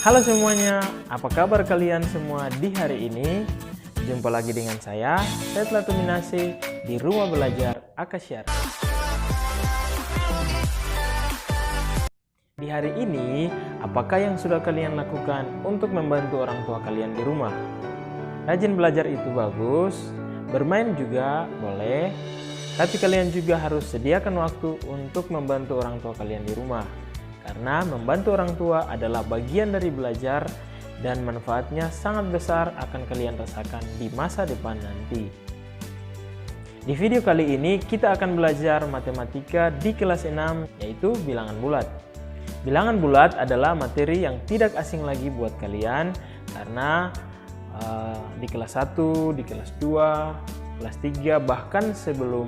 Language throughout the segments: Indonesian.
Halo semuanya, apa kabar kalian semua di hari ini? Jumpa lagi dengan saya, Setla Tuminasi di Rumah Belajar Akasyar. Di hari ini, apakah yang sudah kalian lakukan untuk membantu orang tua kalian di rumah? Rajin belajar itu bagus, bermain juga boleh, tapi kalian juga harus sediakan waktu untuk membantu orang tua kalian di rumah. Karena membantu orang tua adalah bagian dari belajar dan manfaatnya sangat besar akan kalian rasakan di masa depan nanti. Di video kali ini kita akan belajar matematika di kelas 6 yaitu bilangan bulat. Bilangan bulat adalah materi yang tidak asing lagi buat kalian karena di kelas 1, di kelas 2, kelas 3 bahkan sebelum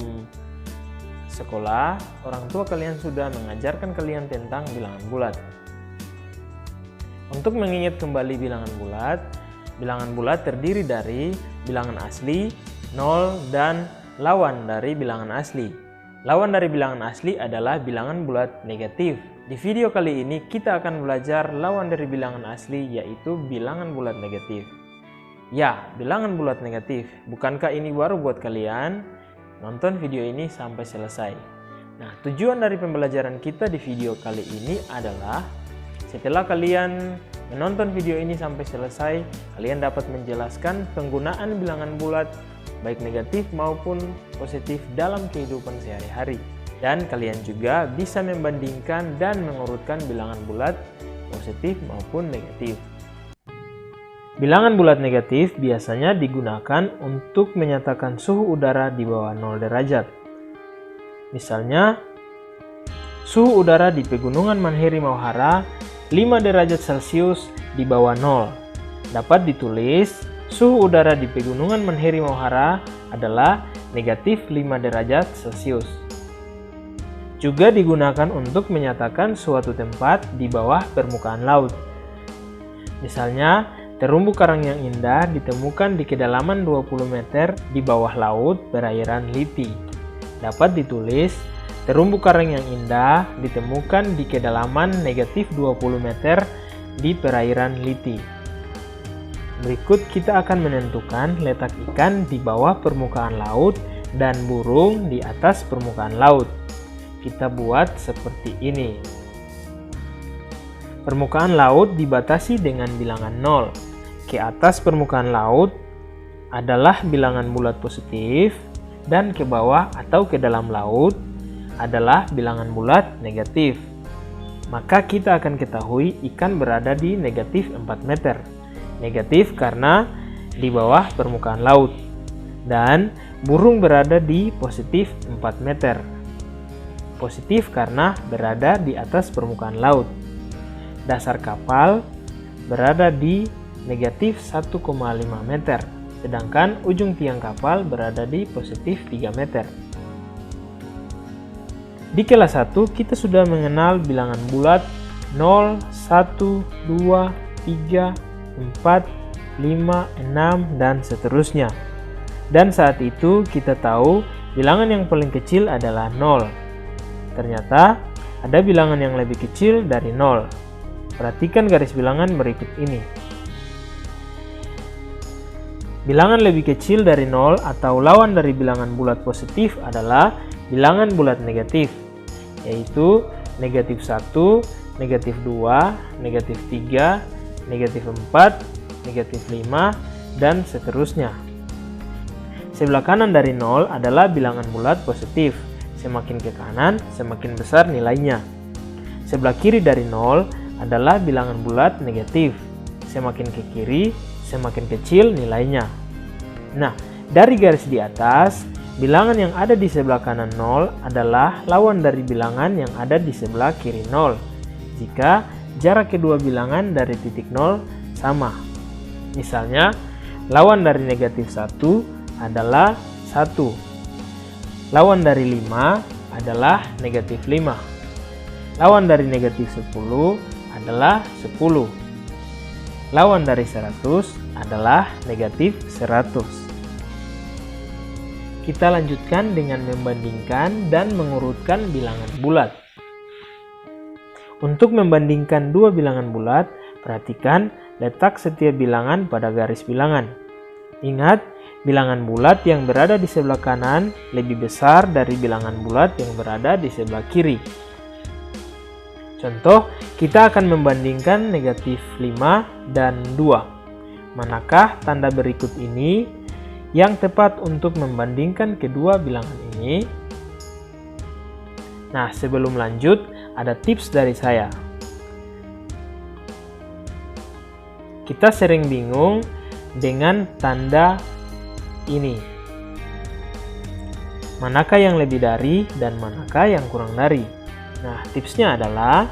sekolah, orang tua kalian sudah mengajarkan kalian tentang bilangan bulat. Untuk mengingat kembali bilangan bulat terdiri dari bilangan asli, 0, dan lawan dari bilangan asli. Lawan dari bilangan asli adalah bilangan bulat negatif. Di video kali ini kita akan belajar lawan dari bilangan asli yaitu bilangan bulat negatif. Ya, bilangan bulat negatif. Bukankah ini baru buat kalian? Nonton video ini sampai selesai. Nah, tujuan dari pembelajaran kita di video kali ini adalah setelah kalian menonton video ini sampai selesai, kalian dapat menjelaskan penggunaan bilangan bulat baik negatif maupun positif dalam kehidupan sehari-hari. Dan kalian juga bisa membandingkan dan mengurutkan bilangan bulat positif maupun negatif. Bilangan bulat negatif biasanya digunakan untuk menyatakan suhu udara di bawah 0 derajat. Misalnya, suhu udara di Pegunungan Manheri Mauhara 5 derajat Celcius di bawah 0. Dapat ditulis, suhu udara di Pegunungan Manheri Mauhara adalah negatif 5 derajat Celcius. Juga digunakan untuk menyatakan suatu tempat di bawah permukaan laut. Misalnya, terumbu karang yang indah ditemukan di kedalaman 20 meter di bawah laut perairan Liti. Dapat ditulis, terumbu karang yang indah ditemukan di kedalaman negatif 20 meter di perairan Liti. Berikut kita akan menentukan letak ikan di bawah permukaan laut dan burung di atas permukaan laut. Kita buat seperti ini. Permukaan laut dibatasi dengan bilangan 0. Ke atas permukaan laut adalah bilangan bulat positif dan ke bawah atau ke dalam laut adalah bilangan bulat negatif. Maka kita akan ketahui ikan berada di negatif 4 meter. Negatif karena di bawah permukaan laut. Dan burung berada di positif 4 meter. Positif karena berada di atas permukaan laut. Dasar kapal berada di negatif 1,5 meter, sedangkan ujung tiang kapal berada di positif 3 meter. Di kelas 1 kita sudah mengenal bilangan bulat 0, 1, 2, 3, 4, 5, 6, dan seterusnya. Dan saat itu kita tahu bilangan yang paling kecil adalah 0. Ternyata ada bilangan yang lebih kecil dari 0. Perhatikan garis bilangan berikut ini. Bilangan lebih kecil dari 0 atau lawan dari bilangan bulat positif adalah bilangan bulat negatif, yaitu negatif 1, negatif 2, negatif 3, negatif 4, negatif 5, dan seterusnya. Sebelah kanan dari 0 adalah bilangan bulat positif. Semakin ke kanan, semakin besar nilainya. Sebelah kiri dari 0 adalah bilangan bulat negatif. Semakin ke kiri, semakin kecil nilainya. Nah, dari garis di atas, bilangan yang ada di sebelah kanan 0 adalah lawan dari bilangan yang ada di sebelah kiri 0. Jika jarak kedua bilangan dari titik 0 sama. Misalnya, lawan dari negatif 1 adalah 1. Lawan dari 5 adalah negatif 5. Lawan dari negatif 10 adalah 10. Lawan dari 100 adalah negatif 100. Kita lanjutkan dengan membandingkan dan mengurutkan bilangan bulat. Untuk membandingkan dua bilangan bulat, perhatikan letak setiap bilangan pada garis bilangan. Ingat, bilangan bulat yang berada di sebelah kanan lebih besar dari bilangan bulat yang berada di sebelah kiri. Contoh, kita akan membandingkan negatif 5 dan 2. Manakah tanda berikut ini yang tepat untuk membandingkan kedua bilangan ini? Nah, sebelum lanjut, ada tips dari saya. Kita sering bingung dengan tanda ini. Manakah yang lebih dari dan manakah yang kurang dari? Nah, tipsnya adalah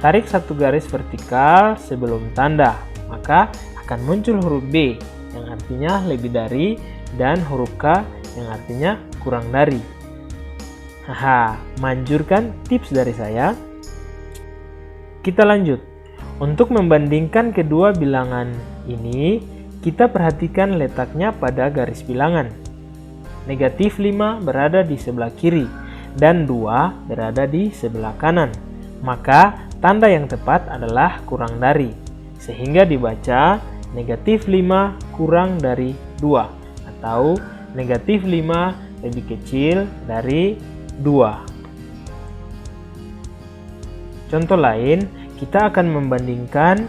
tarik satu garis vertikal sebelum tanda, maka akan muncul huruf B yang artinya lebih dari dan huruf K yang artinya kurang dari. Haha, manjur kan tips dari saya? Kita lanjut. Untuk membandingkan kedua bilangan ini, kita perhatikan letaknya pada garis bilangan. Negatif 5 berada di sebelah kiri dan 2 berada di sebelah kanan. Maka tanda yang tepat adalah kurang dari, sehingga dibaca negatif 5 kurang dari 2 atau negatif 5 lebih kecil dari 2. Contoh lain, kita akan membandingkan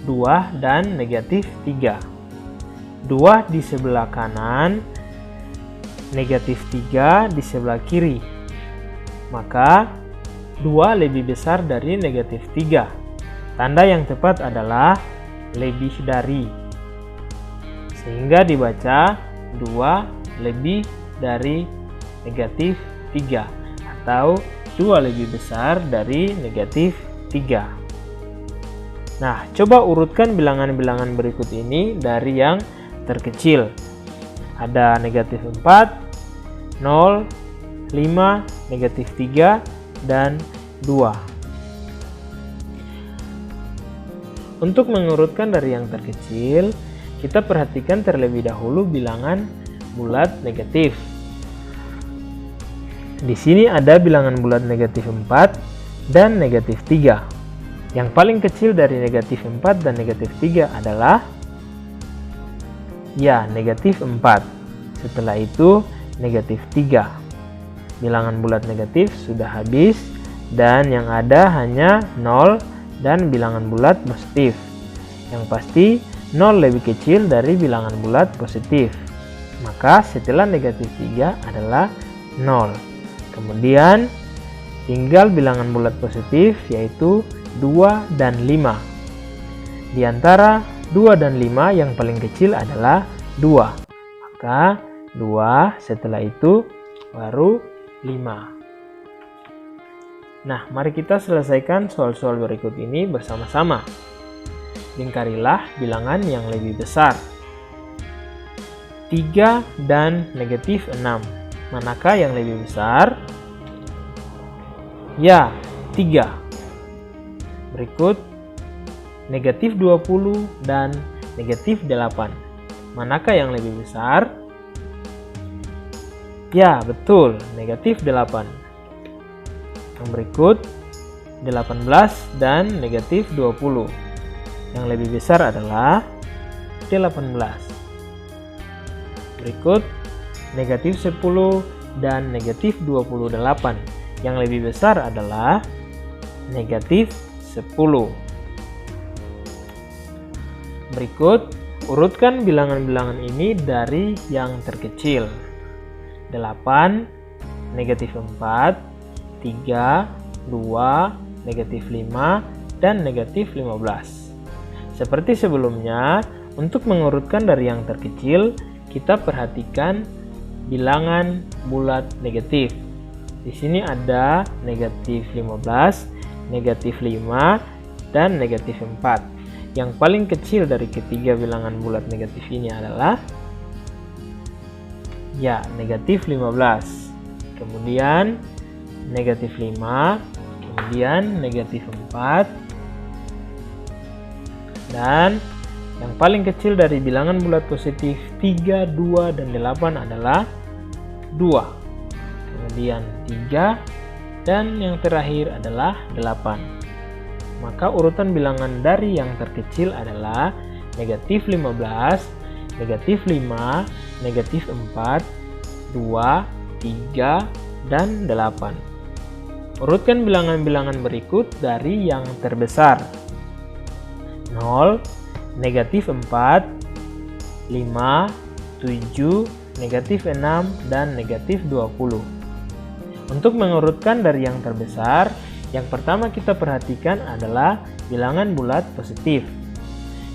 2 dan negatif 3. 2 di sebelah kanan, negatif 3 di sebelah kiri. Maka 2 lebih besar dari negatif 3. Tanda yang tepat adalah lebih dari. Sehingga dibaca 2 lebih dari negatif 3 atau 2 lebih besar dari negatif 3. Nah, coba urutkan bilangan-bilangan berikut ini dari yang terkecil. Ada negatif 4, 0, 5, negatif 3, dan 2. Untuk mengurutkan dari yang terkecil, kita perhatikan terlebih dahulu bilangan bulat negatif. Di sini ada bilangan bulat negatif 4 dan negatif 3. Yang paling kecil dari negatif 4 dan negatif 3 adalah negatif 4. Setelah itu negatif 3. Bilangan bulat negatif sudah habis dan yang ada hanya 0 dan bilangan bulat positif. Yang pasti 0 lebih kecil dari bilangan bulat positif. Maka setelah negatif 3 adalah 0. Kemudian tinggal bilangan bulat positif yaitu 2 dan 5. Di antara 2 dan 5 yang paling kecil adalah 2. Maka 2 setelah itu baru 5. Nah, mari kita selesaikan soal-soal berikut ini bersama-sama. Lingkarilah bilangan yang lebih besar. 3 dan negatif 6. Manakah yang lebih besar? 3. Berikut negatif 20 dan negatif 8. Manakah yang lebih besar? Betul, negatif 8. Yang berikut 18 dan negatif 20. Yang lebih besar adalah 18. Berikut negatif 10 dan negatif 28. Yang lebih besar adalah negatif 10. Berikut urutkan bilangan-bilangan ini dari yang terkecil. 8, negatif 4, 3, 2, negatif 5, dan negatif 15. Seperti sebelumnya, untuk mengurutkan dari yang terkecil, kita perhatikan bilangan bulat negatif. Di sini ada negatif 15, negatif 5, dan negatif 4. Yang paling kecil dari ketiga bilangan bulat negatif ini adalah negatif 15. Kemudian negatif 5, kemudian negatif 4, dan yang paling kecil dari bilangan bulat positif 3, 2, dan 8 adalah 2. Kemudian 3, dan yang terakhir adalah 8. Maka urutan bilangan dari yang terkecil adalah negatif 15, negatif 5, negatif 4, 2, 3, dan 8. Urutkan bilangan-bilangan berikut dari yang terbesar. 0, negatif 4, 5, 7, negatif 6, dan negatif 20. Untuk mengurutkan dari yang terbesar, yang pertama kita perhatikan adalah bilangan bulat positif.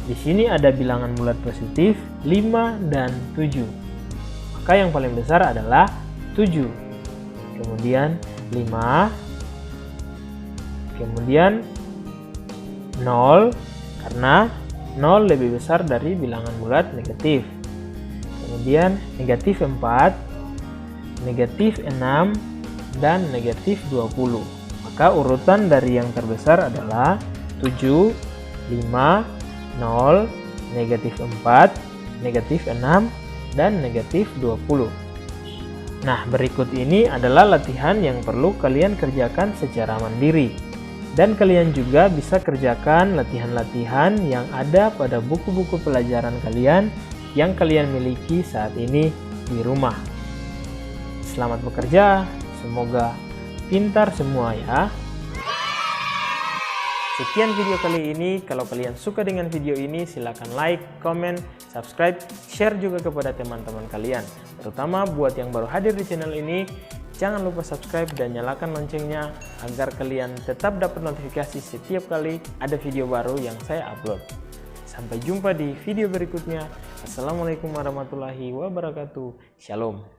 Di sini ada bilangan bulat positif 5 dan 7. Maka yang paling besar adalah 7. Kemudian 5. Kemudian 0, karena 0 lebih besar dari bilangan bulat negatif. Kemudian negatif 4, negatif 6, dan negatif 20. Maka urutan dari yang terbesar adalah 7, 5, 0, negatif 4, negatif 6, dan negatif 20. Nah, berikut ini adalah latihan yang perlu kalian kerjakan secara mandiri. Dan kalian juga bisa kerjakan latihan-latihan yang ada pada buku-buku pelajaran kalian yang kalian miliki saat ini di rumah. Selamat bekerja, semoga pintar semua ya. Sekian video kali ini. Kalau kalian suka dengan video ini, silakan like, comment, subscribe, share juga kepada teman-teman kalian. Terutama buat yang baru hadir di channel ini, jangan lupa subscribe dan nyalakan loncengnya agar kalian tetap dapat notifikasi setiap kali ada video baru yang saya upload. Sampai jumpa di video berikutnya. Assalamualaikum warahmatullahi wabarakatuh. Shalom.